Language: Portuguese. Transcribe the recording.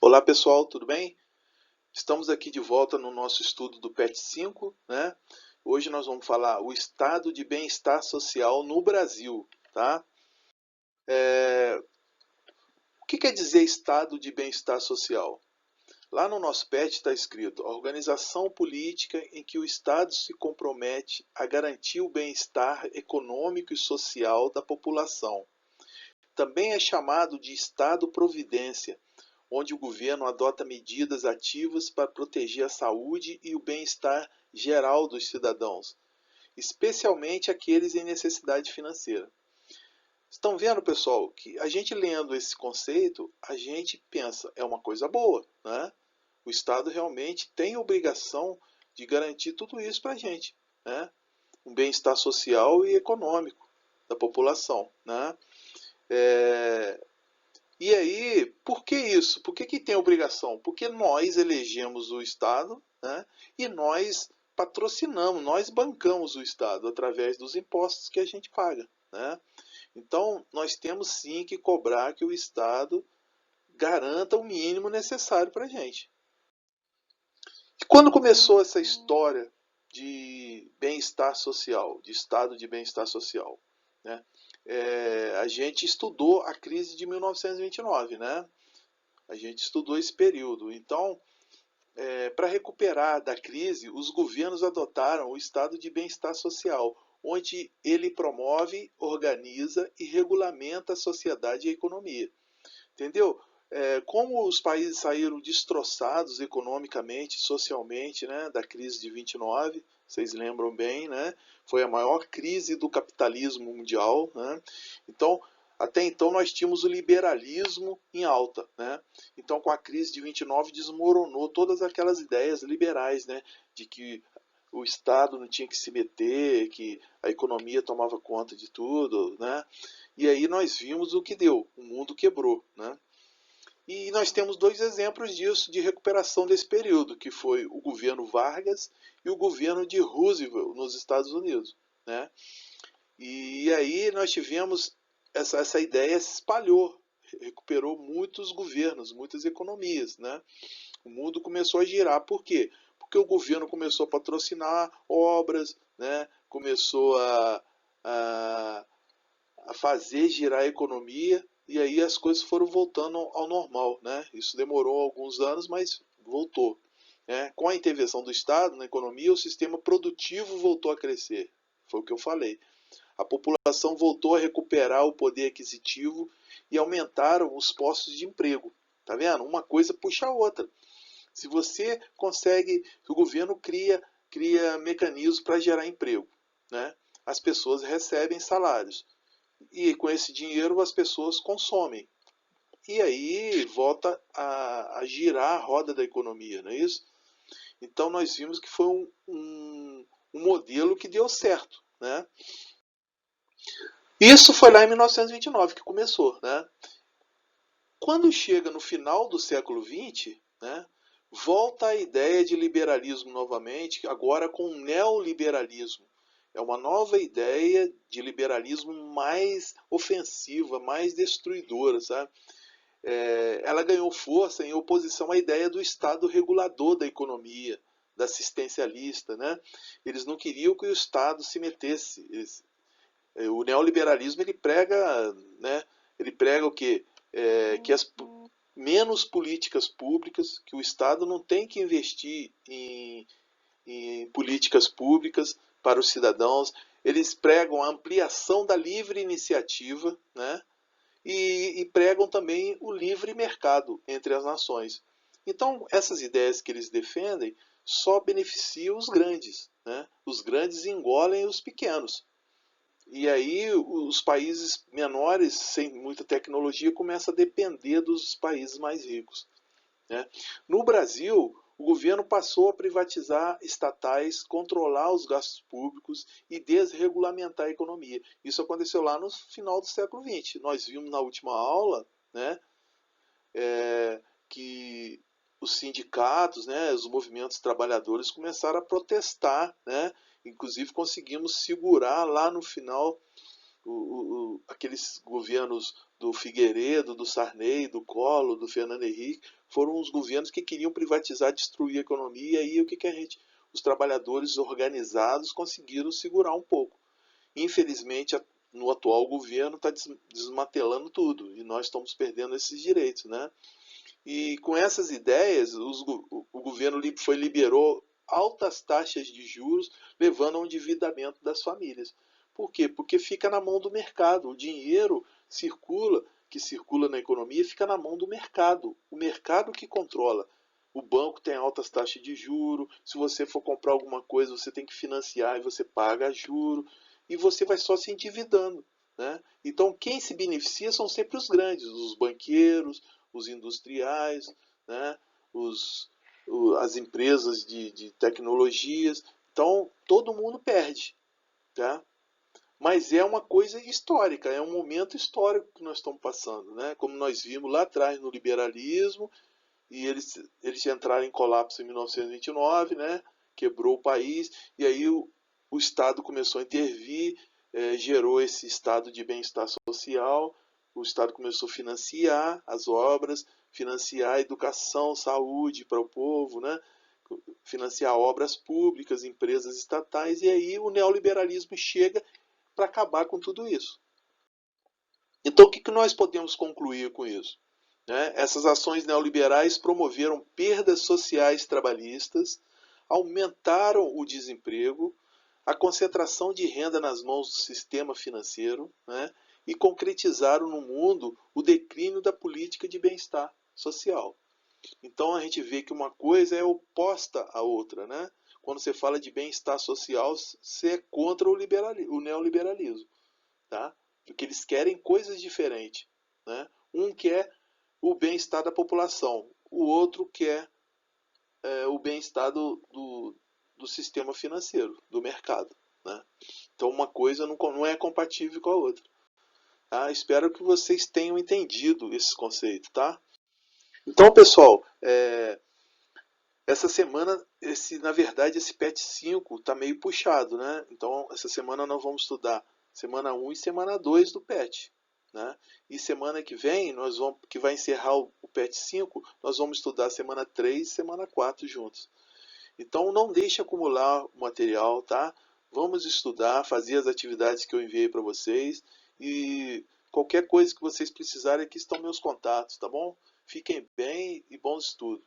Olá pessoal, tudo bem? Estamos aqui de volta no nosso estudo do PET 5, né? Hoje nós vamos falar o estado de bem-estar social no Brasil, tá? O que quer dizer estado de bem-estar social? Lá no nosso PET está escrito: a organização política em que o Estado se compromete a garantir o bem-estar econômico e social da população. Também é chamado de Estado-providência, onde o governo adota medidas ativas para proteger a saúde e o bem-estar geral dos cidadãos, especialmente aqueles em necessidade financeira. Estão vendo, pessoal, que a gente lendo esse conceito, a gente pensa, é uma coisa boa, né? O Estado realmente tem obrigação de garantir tudo isso para a gente, né? Um bem-estar social e econômico da população, né? É, E aí, por que isso? Por que tem obrigação? Porque nós elegemos o Estado, né? E nós patrocinamos, nós bancamos o Estado através dos impostos que a gente paga, né? Então, nós temos sim que cobrar que o Estado garanta o mínimo necessário para a gente. E quando começou essa história de bem-estar social, de estado de bem-estar social, né? A gente estudou a crise de 1929, né? A gente estudou esse período. Então, para recuperar da crise, os governos adotaram o estado de bem-estar social, onde ele promove, organiza e regulamenta a sociedade e a economia. Entendeu? Como os países saíram destroçados economicamente, socialmente, né, da crise de 29, vocês lembram bem, né? Foi a maior crise do capitalismo mundial, né? Então, até então nós tínhamos o liberalismo em alta, né? Então, com a crise de 29 desmoronou todas aquelas ideias liberais, né, de que o Estado não tinha que se meter, que a economia tomava conta de tudo, né? E aí nós vimos o que deu, o mundo quebrou, né? E nós temos dois exemplos disso, de recuperação desse período, que foi o governo Vargas e o governo de Roosevelt nos Estados Unidos, né? E aí nós tivemos essa ideia se espalhou, recuperou muitos governos, muitas economias, né? O mundo começou a girar. Por quê? Porque o governo começou a patrocinar obras, né? Começou a, a fazer girar a economia e aí as coisas foram voltando ao normal, né? Isso demorou alguns anos, mas voltou. Né? Com a intervenção do Estado na economia, o sistema produtivo voltou a crescer. Foi o que eu falei. A população voltou a recuperar o poder aquisitivo e aumentaram os postos de emprego. Tá vendo? Uma coisa puxa a outra. Se você consegue, o governo cria mecanismos para gerar emprego, né? As pessoas recebem salários e com esse dinheiro as pessoas consomem. E aí volta a girar a roda da economia, não é isso? Então nós vimos que foi um modelo que deu certo, né? Isso foi lá em 1929 que começou, né? Quando chega no final do século XX, né, volta a ideia de liberalismo novamente, agora com o neoliberalismo. É uma nova ideia de liberalismo mais ofensiva, mais destruidora, sabe? Ela ganhou força em oposição à ideia do Estado regulador da economia, da assistencialista, né? Eles não queriam que o Estado se metesse. O neoliberalismo ele prega, né? Ele prega o quê? Que as menos políticas públicas, que o Estado não tem que investir em políticas públicas para os cidadãos. Eles pregam a ampliação da livre iniciativa, né? E pregam também o livre mercado entre as nações. Então, essas ideias que eles defendem só beneficiam os grandes. Né? Os grandes engolem os pequenos. E aí os países menores, sem muita tecnologia, começam a depender dos países mais ricos. Né? No Brasil, o governo passou a privatizar estatais, controlar os gastos públicos e desregulamentar a economia. Isso aconteceu lá no final do século XX. Nós vimos na última aula, né, que os sindicatos, né, os movimentos trabalhadores começaram a protestar, né, inclusive conseguimos segurar lá no final Aqueles governos do Figueiredo, do Sarney, do Collor, do Fernando Henrique, foram os governos que queriam privatizar, destruir a economia, e aí o que a gente, os trabalhadores organizados conseguiram segurar um pouco. Infelizmente, no atual governo está desmantelando tudo e nós estamos perdendo esses direitos, né? E com essas ideias, o governo liberou altas taxas de juros, levando ao endividamento das famílias. Por quê? Porque fica na mão do mercado. O dinheiro que circula na economia, fica na mão do mercado. O mercado que controla. O banco tem altas taxas de juro. Se você for comprar alguma coisa, você tem que financiar e você paga juro. E você vai só se endividando, né? Então, quem se beneficia são sempre os grandes, os banqueiros, os industriais, né? As empresas de tecnologias. Então, todo mundo perde, tá? Mas é uma coisa histórica, é um momento histórico que nós estamos passando, né? Como nós vimos lá atrás no liberalismo, e eles entraram em colapso em 1929, né? Quebrou o país, e aí o Estado começou a intervir, gerou esse estado de bem-estar social, o Estado começou a financiar as obras, financiar a educação, saúde para o povo, né? Financiar obras públicas, empresas estatais, e aí o neoliberalismo chega para acabar com tudo isso. Então, o que nós podemos concluir com isso? Né? Essas ações neoliberais promoveram perdas sociais trabalhistas, aumentaram o desemprego, a concentração de renda nas mãos do sistema financeiro, né? E concretizaram no mundo o declínio da política de bem-estar social. Então a gente vê que uma coisa é oposta à outra, né? Quando você fala de bem-estar social, você é contra o neoliberalismo, tá? Porque eles querem coisas diferentes, né? Um quer o bem-estar da população, o outro quer o bem-estar do sistema financeiro, do mercado, né? Então uma coisa não é compatível com a outra. Tá? Espero que vocês tenham entendido esse conceito, tá? Então, pessoal, essa semana, na verdade, esse PET 5 está meio puxado, né? Então, essa semana nós vamos estudar semana 1 e semana 2 do PET, né? E semana que vem, que vai encerrar o PET 5, nós vamos estudar semana 3 e semana 4 juntos. Então, não deixe acumular o material, tá? Vamos estudar, fazer as atividades que eu enviei para vocês e qualquer coisa que vocês precisarem, aqui estão meus contatos, tá bom? Fiquem bem e bons estudos.